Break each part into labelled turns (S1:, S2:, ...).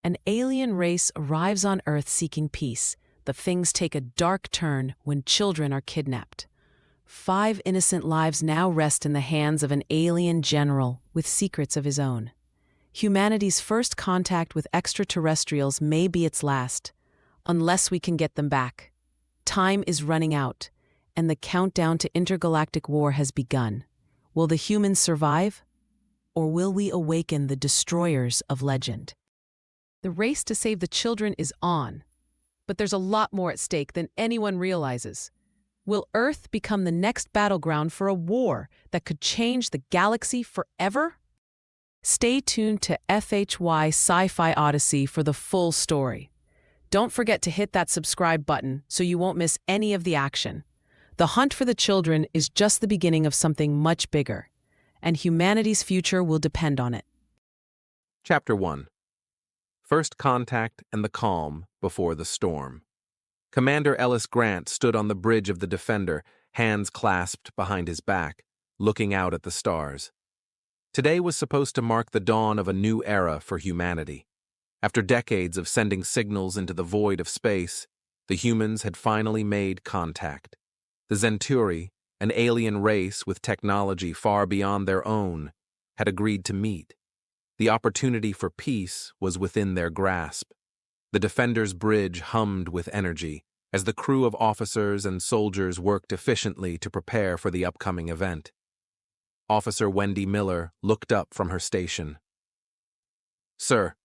S1: An alien race arrives on Earth seeking peace. The things take a dark turn when children are kidnapped. 5 innocent lives now rest in the hands of an alien general with secrets of his own. Humanity's first contact with extraterrestrials may be its last, unless we can get them back. Time is running out, and the countdown to intergalactic war has begun. Will the humans survive? Or will we awaken the destroyers of legend? The race to save the children is on, but there's a lot more at stake than anyone realizes. Will Earth become the next battleground for a war that could change the galaxy forever? Stay tuned to FHY Sci-Fi Odyssey for the full story. Don't forget to hit that subscribe button so you won't miss any of the action. The hunt for the children is just the beginning of something much bigger, and humanity's future will depend on it.
S2: Chapter 1. First Contact and the Calm Before the Storm. Commander Ellis Grant stood on the bridge of the Defender, hands clasped behind his back, looking out at the stars. Today was supposed to mark the dawn of a new era for humanity. After decades of sending signals into the void of space, the humans had finally made contact. The Zenturi, an alien race with technology far beyond their own, had agreed to meet. The opportunity for peace was within their grasp. The Defender's bridge hummed with energy as the crew of officers and soldiers worked efficiently to prepare for the upcoming event. Officer Wendy Miller looked up from her station. "Sir,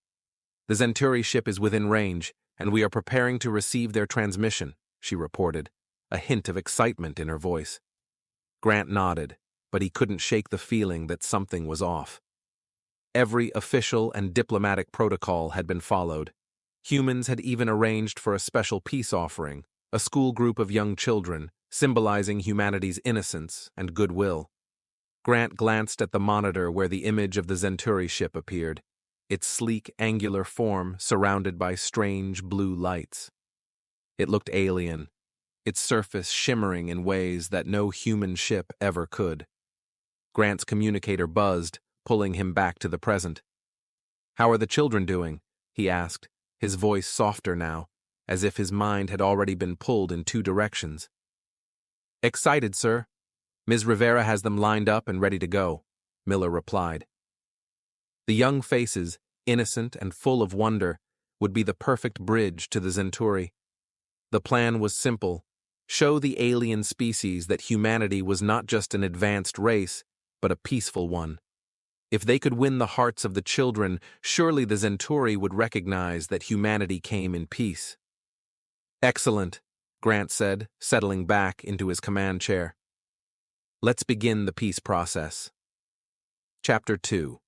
S2: the Zenturi ship is within range, and we are preparing to receive their transmission," she reported, a hint of excitement in her voice. Grant nodded, but he couldn't shake the feeling that something was off. Every official and diplomatic protocol had been followed. Humans had even arranged for a special peace offering, a school group of young children, symbolizing humanity's innocence and goodwill. Grant glanced at the monitor where the image of the Zenturi ship appeared, its sleek, angular form surrounded by strange blue lights. It looked alien, its surface shimmering in ways that no human ship ever could. Grant's communicator buzzed, pulling him back to the present. "How are the children doing?" he asked, his voice softer now, as if his mind had already been pulled in 2 directions. "Excited, sir. Ms. Rivera has them lined up and ready to go," Miller replied. The young faces, innocent and full of wonder, would be the perfect bridge to the Zenturi. The plan was simple: show the alien species that humanity was not just an advanced race, but a peaceful one. If they could win the hearts of the children, surely the Zenturi would recognize that humanity came in peace. "Excellent," Grant said, settling back into his command chair. "Let's begin the peace process." Chapter 2.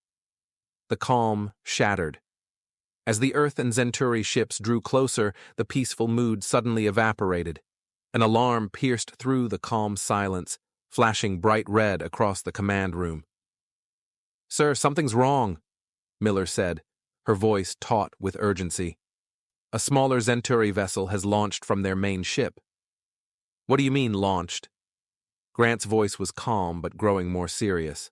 S2: The calm shattered. As the Earth and Zenturi ships drew closer, the peaceful mood suddenly evaporated. An alarm pierced through the calm silence, flashing bright red across the command room. "Sir, something's wrong," Miller said, her voice taut with urgency. "A smaller Zenturi vessel has launched from their main ship." "What do you mean, launched?" Grant's voice was calm but growing more serious.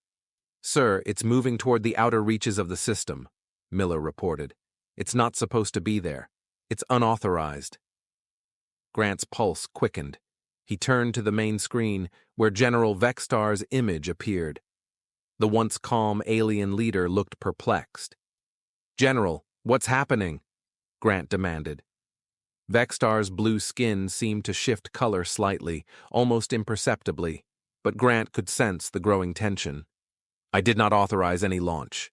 S2: "Sir, it's moving toward the outer reaches of the system," Miller reported. "It's not supposed to be there. It's unauthorized." Grant's pulse quickened. He turned to the main screen, where General Vextar's image appeared. The once calm alien leader looked perplexed. "General, what's happening?" Grant demanded. Vextar's blue skin seemed to shift color slightly, almost imperceptibly, but Grant could sense the growing tension. "I did not authorize any launch,"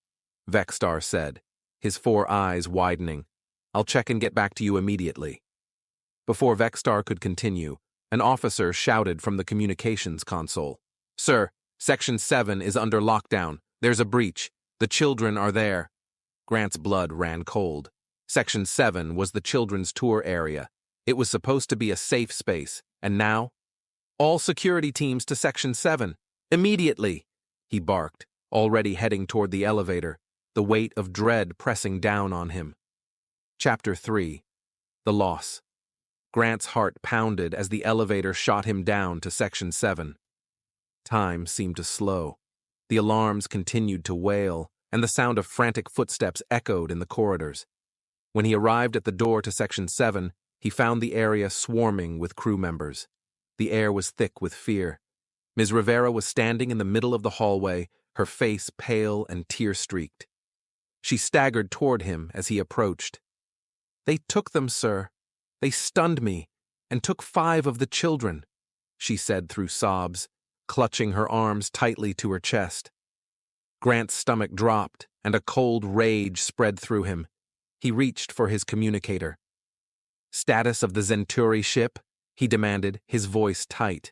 S2: Vextar said, his 4 eyes widening. "I'll check and get back to you immediately." Before Vextar could continue, an officer shouted from the communications console. "Sir, Section 7 is under lockdown. There's a breach. The children are there." Grant's blood ran cold. Section 7 was the children's tour area. It was supposed to be a safe space, and now? "All security teams to Section 7. Immediately!" he barked, already heading toward the elevator, the weight of dread pressing down on him. Chapter 3. The Loss. Grant's heart pounded as the elevator shot him down to Section 7. Time seemed to slow. The alarms continued to wail, and the sound of frantic footsteps echoed in the corridors. When he arrived at the door to Section 7, he found the area swarming with crew members. The air was thick with fear. Ms. Rivera was standing in the middle of the hallway, her face pale and tear-streaked. She staggered toward him as he approached. "They took them, sir. They stunned me, and took 5 of the children," she said through sobs, clutching her arms tightly to her chest. Grant's stomach dropped, and a cold rage spread through him. He reached for his communicator. "Status of the Centauri ship?" he demanded, his voice tight.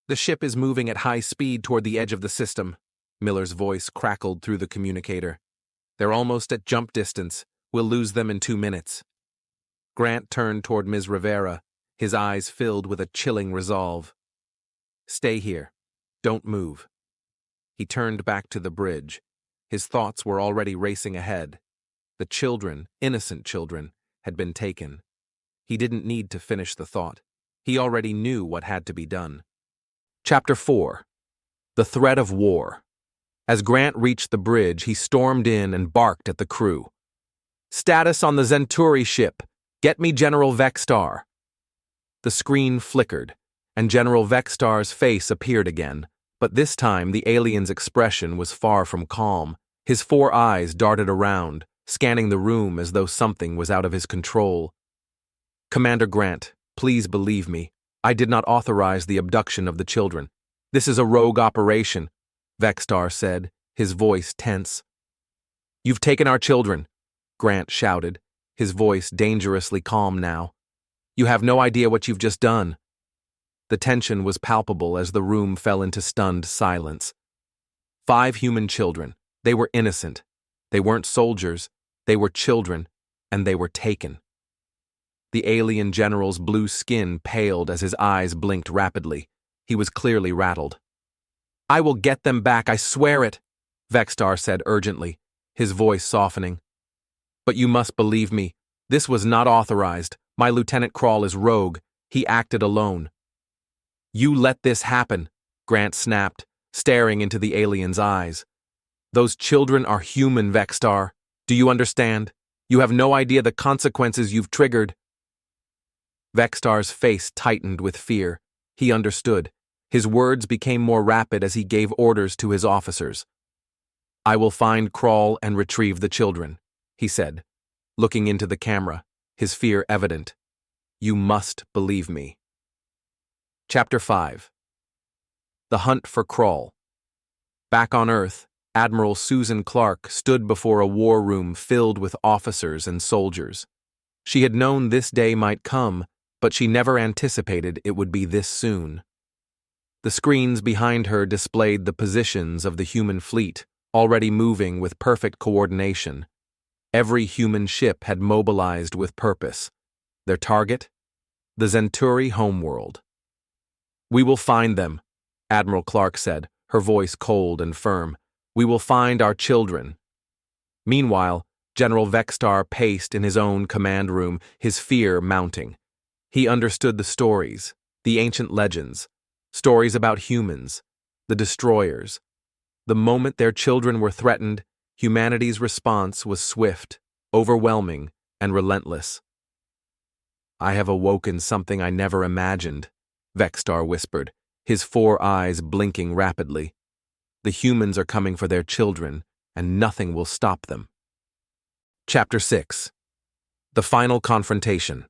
S2: "The ship is moving at high speed toward the edge of the system," Miller's voice crackled through the communicator. "They're almost at jump distance. We'll lose them in 2 minutes." Grant turned toward Ms. Rivera, his eyes filled with a chilling resolve. "Stay here. Don't move." He turned back to the bridge. His thoughts were already racing ahead. The children, innocent children, had been taken. He didn't need to finish the thought. He already knew what had to be done. Chapter 4. The Threat of War. As Grant reached the bridge, he stormed in and barked at the crew. "Status on the Centauri ship. Get me General Vextar." The screen flickered, and General Vextar's face appeared again, but this time the alien's expression was far from calm. His 4 eyes darted around, scanning the room as though something was out of his control. "Commander Grant, please believe me. I did not authorize the abduction of the children. This is a rogue operation," Vextar said, his voice tense. "You've taken our children," Grant shouted, his voice dangerously calm now. "You have no idea what you've just done." The tension was palpable as the room fell into stunned silence. 5 human children. They were innocent. They weren't soldiers. They were children, and they were taken. The alien general's blue skin paled as his eyes blinked rapidly. He was clearly rattled. "I will get them back, I swear it," Vextar said urgently, his voice softening. "But you must believe me. This was not authorized. My Lieutenant Krall is rogue. He acted alone." "You let this happen," Grant snapped, staring into the alien's eyes. "Those children are human, Vextar. Do you understand? You have no idea the consequences you've triggered." Vextar's face tightened with fear. He understood. His words became more rapid as he gave orders to his officers. "I will find Krall and retrieve the children," he said, looking into the camera, his fear evident. "You must believe me." Chapter 5. The Hunt for Krall. Back on Earth, Admiral Susan Clark stood before a war room filled with officers and soldiers. She had known this day might come, but she never anticipated it would be this soon. The screens behind her displayed the positions of the human fleet, already moving with perfect coordination. Every human ship had mobilized with purpose. Their target? The Centauri homeworld. "We will find them," Admiral Clark said, her voice cold and firm. "We will find our children." Meanwhile, General Vextar paced in his own command room, his fear mounting. He understood the stories, the ancient legends, stories about humans, the destroyers. The moment their children were threatened, humanity's response was swift, overwhelming, and relentless. "I have awoken something I never imagined," Vextar whispered, his 4 eyes blinking rapidly. "The humans are coming for their children, and nothing will stop them." Chapter 6. The Final Confrontation.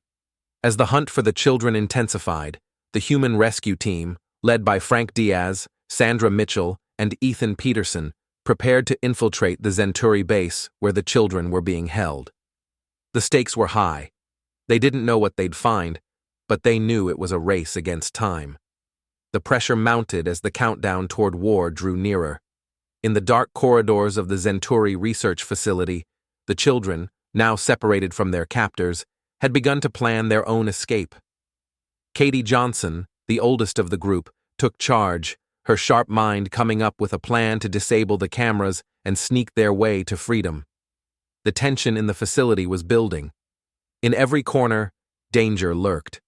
S2: As the hunt for the children intensified, the human rescue team, led by Frank Diaz, Sandra Mitchell, and Ethan Peterson, prepared to infiltrate the Centauri base where the children were being held. The stakes were high. They didn't know what they'd find, but they knew it was a race against time. The pressure mounted as the countdown toward war drew nearer. In the dark corridors of the Centauri research facility, the children, now separated from their captors, had begun to plan their own escape. Katie Johnson, the oldest of the group, took charge, her sharp mind coming up with a plan to disable the cameras and sneak their way to freedom. The tension in the facility was building. In every corner, danger lurked.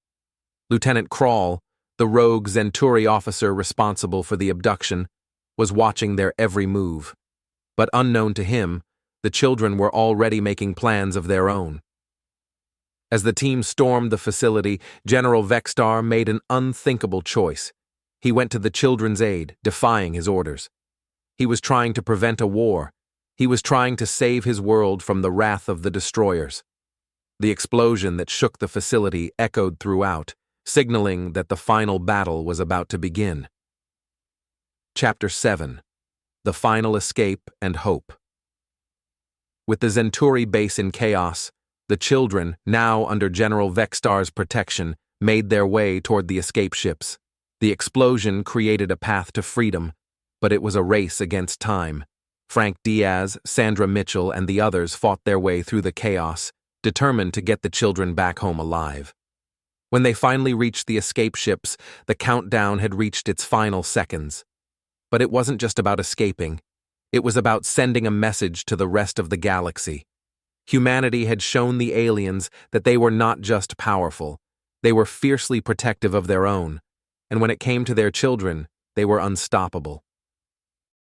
S2: Lieutenant Krall, the rogue Centauri officer responsible for the abduction, was watching their every move. But unknown to him, the children were already making plans of their own. As the team stormed the facility, General Vexstar made an unthinkable choice. He went to the children's aid, defying his orders. He was trying to prevent a war. He was trying to save his world from the wrath of the destroyers. The explosion that shook the facility echoed throughout, signaling that the final battle was about to begin. Chapter 7. The Final Escape and Hope. With the Zenturi base in chaos, the children, now under General Vexstar's protection, made their way toward the escape ships. The explosion created a path to freedom, but it was a race against time. Frank Diaz, Sandra Mitchell, and the others fought their way through the chaos, determined to get the children back home alive. When they finally reached the escape ships, the countdown had reached its final seconds. But it wasn't just about escaping. It was about sending a message to the rest of the galaxy. Humanity had shown the aliens that they were not just powerful. They were fiercely protective of their own, and when it came to their children, they were unstoppable.